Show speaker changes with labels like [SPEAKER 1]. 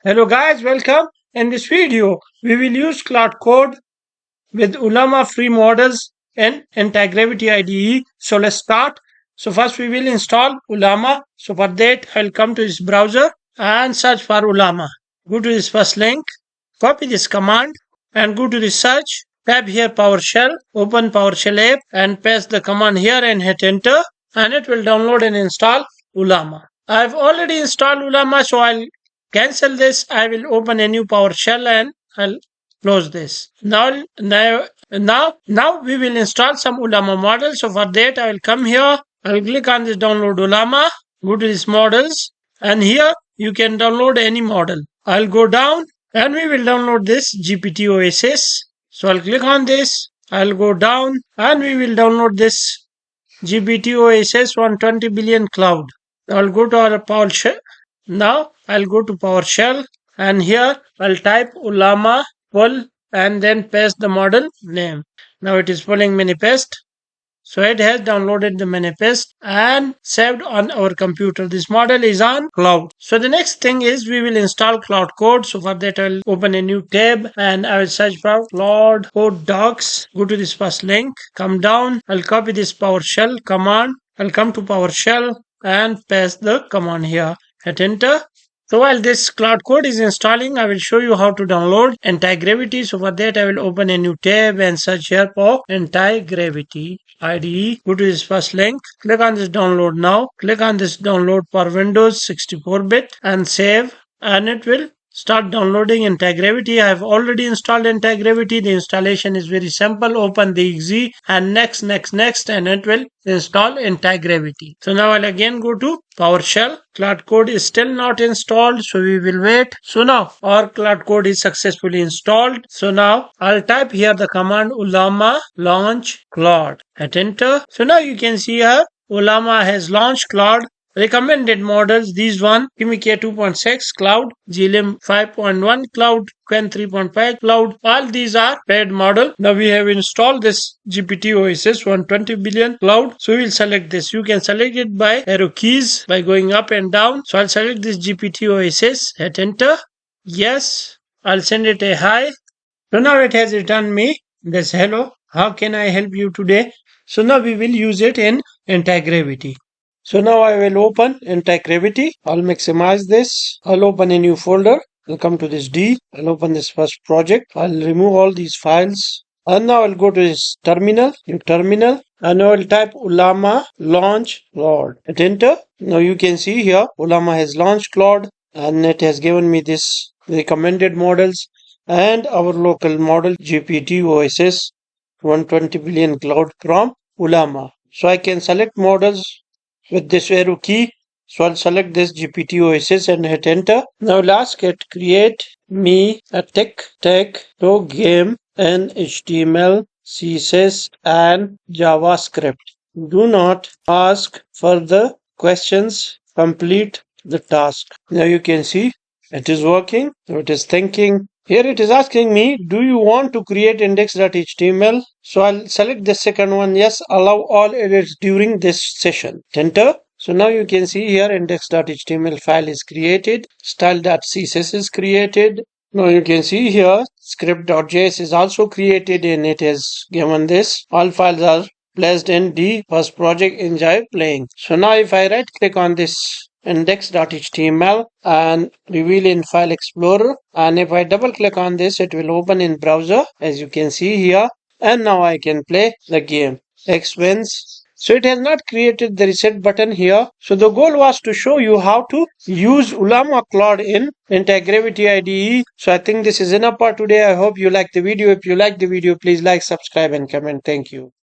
[SPEAKER 1] Hello guys, welcome. In this video, we will use Claude Code with Ollama free models and Anti-Gravity IDE. So let's start. So first we will install Ollama. So for that, I'll come to this browser and search for Ollama. Go to this first link, copy this command and go to the search. Tab here PowerShell, open PowerShell app and paste the command here and hit enter and it will download and install Ollama. I've already installed Ollama, so I'll cancel this. I will open a new PowerShell and I'll close this. Now we will install some Ollama models. So for that I will come here. I'll click on this download Ollama. Go to this models and here you can download any model. I'll go down and we will download this GPT OSS. So I'll click on this. I'll go down and we will download this GPT OSS 120 billion cloud. I'll go to our PowerShell. Now I'll go to PowerShell and here I'll type Ollama pull and then paste the model name. Now it is pulling manifest. So it has downloaded the manifest and saved on our computer. This model is on cloud. So the next thing is we will install Claude Code. So for that I'll open a new tab and I will search for Claude Code docs. Go to this first link, come down. I'll copy this PowerShell command. I'll come to PowerShell and paste the command here. Hit enter. So while this Claude Code is installing, I will show you how to download Anti-Gravity. So for that I will open a new tab and search here for Anti-Gravity IDE. Go to this first link, click on this download now, click on this download for Windows 64-bit and save and it will start downloading Anti-Gravity. I have already installed Anti-Gravity. The installation is very simple. Open the exe and next and it will install Anti-Gravity. So now I'll again go to PowerShell. Claude Code is still not installed, so we will wait. So now our Claude Code is successfully installed. So now I'll type here the command Ollama launch Claude. Hit enter. So now you can see here Ollama has launched Claude. Recommended models, these one, Kimik 2.6 Cloud, GLM 5.1 Cloud, Quen 3.5 Cloud, all these are paid model. Now we have installed this GPT OSS 120 billion Cloud, so we'll select this. You can select it by arrow keys, by going up and down. So I'll select this GPT OSS, hit enter, yes, I'll send it a hi. So now it has returned me this hello, how can I help you today? So now we will use it in Anti-Gravity. So now I will open Anti-Gravity. I'll maximize this. I'll open a new folder. I'll come to this D. I'll open this first project. I'll remove all these files. And now I'll go to this terminal, new terminal. And now I'll type Ollama launch Claude. Hit enter. Now you can see here Ollama has launched Claude and it has given me this recommended models and our local model GPT OSS 120 billion cloud from Ollama. So I can select models with this arrow key. So I'll select this GPT OSS and hit enter. Now I'll ask it create me a tic-tac toe game in HTML, CSS and JavaScript. Do not ask further questions. Complete the task. Now you can see it is working. So it is thinking. Here it is asking me, do you want to create index.html? So I'll select the second one. Yes, allow all edits during this session. Enter. So now you can see here index.html file is created. Style.css is created. Now you can see here script.js is also created and it has given this. All files are placed in the first project. Enjoy playing. So now if I right click on this index.html and reveal in file explorer, and if I double click on this it will open in browser as you can see here, and now I can play the game. X wins. So it has not created the reset button here. So the goal was to show you how to use Ollama Claude in Anti-Gravity IDE. So I think this is enough for today. I hope you like the video. If you like the video, please like, subscribe and comment. Thank you.